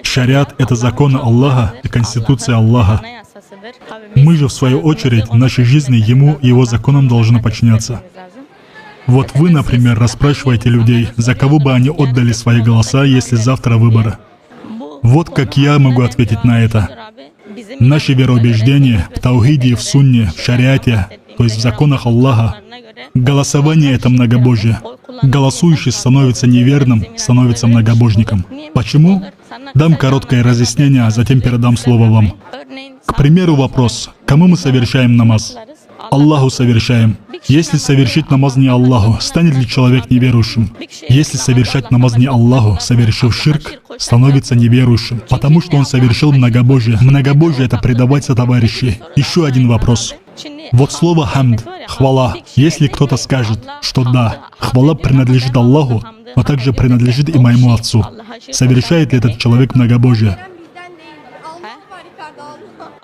Шариат — это законы Аллаха и Конституция Аллаха. Мы же, в свою очередь, в нашей жизни Ему и Его законам должны подчиняться. Вот вы, например, расспрашиваете людей, за кого бы они отдали свои голоса, если завтра выборы. Вот как я могу ответить на это. Наше вероубеждение в таухиде, в сунне, в шариате, то есть в законах Аллаха, голосование — это многобожие. Голосующий становится неверным, становится многобожником. Почему? Дам короткое разъяснение, а затем передам слово вам. К примеру, вопрос. Кому мы совершаем намаз? Аллаху совершаем. Если совершить намаз не Аллаху, станет ли человек неверующим? Если совершать намаз не Аллаху, совершив ширк, становится неверующим, потому что он совершил многобожие. Многобожие — это предавать сотоварищей. Еще один вопрос. Вот слово «хамд» — «хвала». Если кто-то скажет, что да, хвала принадлежит Аллаху, но также принадлежит и моему отцу, совершает ли этот человек многобожие?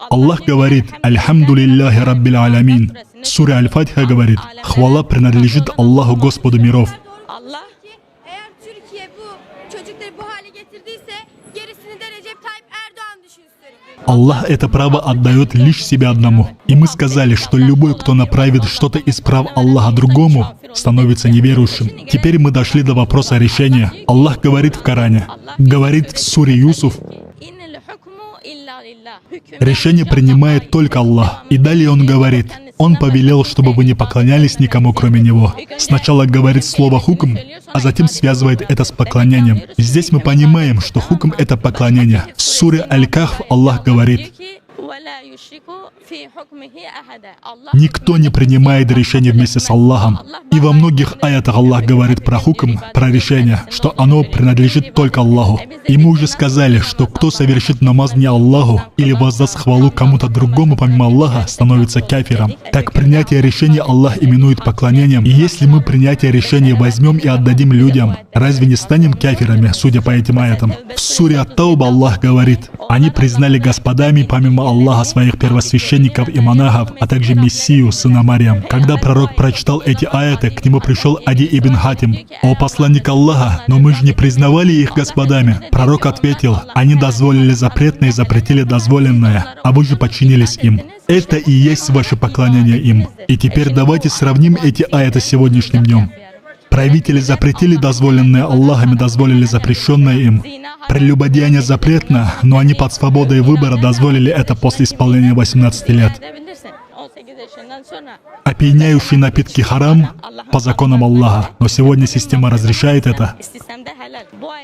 Аллах говорит: «Альхамду лилляхи раббил алямин». Сура Аль-Фатиха говорит: «Хвала принадлежит Аллаху, Господу миров». Аллах это право отдает лишь себе одному. И мы сказали, что любой, кто направит что-то из прав Аллаха другому, становится неверующим. Теперь мы дошли до вопроса решения. Аллах говорит в Коране, говорит в суре Юсуф: решение принимает только Аллах. И далее Он говорит: Он повелел, чтобы вы не поклонялись никому, кроме Него. Сначала говорит слово «хукм», а затем связывает это с поклонением. Здесь мы понимаем, что хукм — это поклонение. В суре Аль-Кахф Аллах говорит: никто не принимает решение вместе с Аллахом. И во многих аятах Аллах говорит про хукм, про решение, что оно принадлежит только Аллаху. И мы уже сказали, что кто совершит намаз не Аллаху или воздаст хвалу кому-то другому помимо Аллаха, становится кафиром. Так принятие решения Аллах именует поклонением. И если мы принятие решения возьмем и отдадим людям, разве не станем кафирами, судя по этим аятам? В суре Ат-Тауба Аллах говорит: они признали господами помимо Аллаха своих первосвященников и монахов, а также Мессию, сына Марьям. Когда пророк прочитал эти аяты, к нему пришел Ади ибн Хатим: «О посланник Аллаха, но мы же не признавали их господами». Пророк ответил: они дозволили запретное и запретили дозволенное, а вы же подчинились им. Это и есть ваше поклонение им. И теперь давайте сравним эти аяты с сегодняшним днем. Правители запретили дозволенное Аллахом и дозволили запрещенное им. Прелюбодеяние запретно, но они под свободой выбора дозволили это после исполнения 18 лет. Опьяняющие напитки харам по законам Аллаха, но сегодня система разрешает это.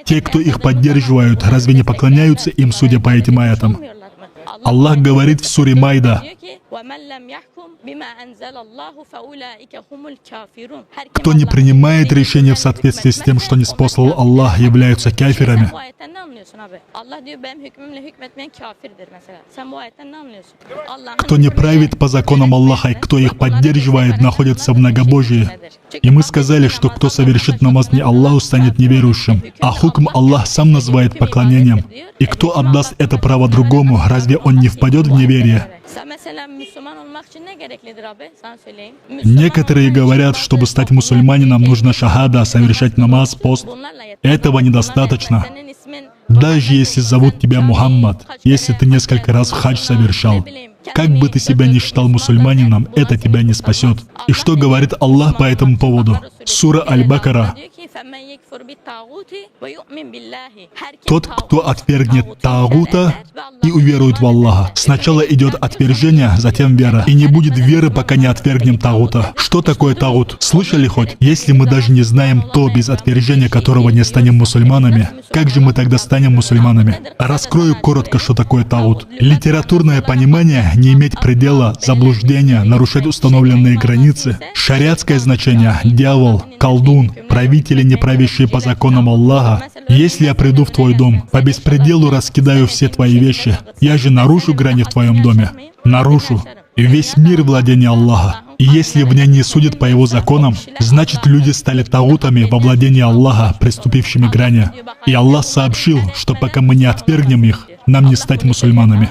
Те, кто их поддерживают, разве не поклоняются им, судя по этим аятам? Аллах говорит в суре Майда: кто не принимает решения в соответствии с тем, что не спослал Аллах, являются кафирами. Кто не правит по законам Аллаха и кто их поддерживает, находится в многобожии. И мы сказали, что кто совершит намаз не Аллаху, станет неверующим. А хукм Аллах сам называет поклонением. И кто отдаст это право другому, разве он не впадет в неверие? Некоторые говорят, чтобы стать мусульманином, нужно шахада, совершать намаз, пост. Этого недостаточно. Даже если зовут тебя Мухаммад, если ты несколько раз хадж совершал, как бы ты себя ни считал мусульманином, это тебя не спасет. И что говорит Аллах по этому поводу? Сура Аль-Бакара: тот, кто отвергнет тагута и уверует в Аллаха. Сначала идет отвержение, затем вера. И не будет веры, пока не отвергнем тагута. Что такое тагут? Слышали хоть? Если мы даже не знаем то, без отвержения которого не станем мусульманами, как же мы тогда станем мусульманами? Раскрою коротко, что такое тагут. Литературное понимание — не иметь предела, заблуждения, нарушать установленные границы. Шариатское значение — дьявол, колдун, правители, не правящие по законам Аллаха. Если я приду в твой дом, по беспределу раскидаю все твои вещи, я же нарушу грани в твоем доме. Нарушу. И весь мир владение Аллаха. И если в ней не судят по его законам, значит люди стали тагутами во владении Аллаха, приступившими грани. И Аллах сообщил, что пока мы не отвергнем их, нам не стать мусульманами.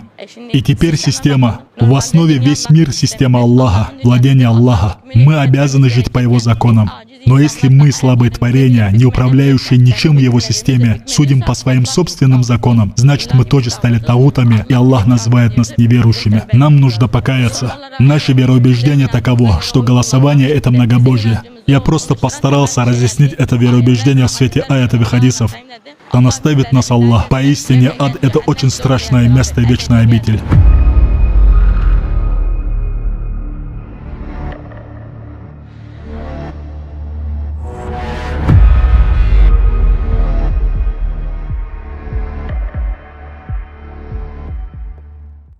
И теперь система. В основе весь мир — система Аллаха, владение Аллаха. Мы обязаны жить по его законам. Но если мы, слабые творения, не управляющие ничем в его системе, судим по своим собственным законам, значит мы тоже стали таутами, и Аллах называет нас неверующими. Нам нужно покаяться. Наше вероубеждение таково, что голосование — это многобожие. Я просто постарался разъяснить это вероубеждение в свете аятов и хадисов. Да наставит нас Аллах. Поистине ад — это очень страшное место и вечная обитель.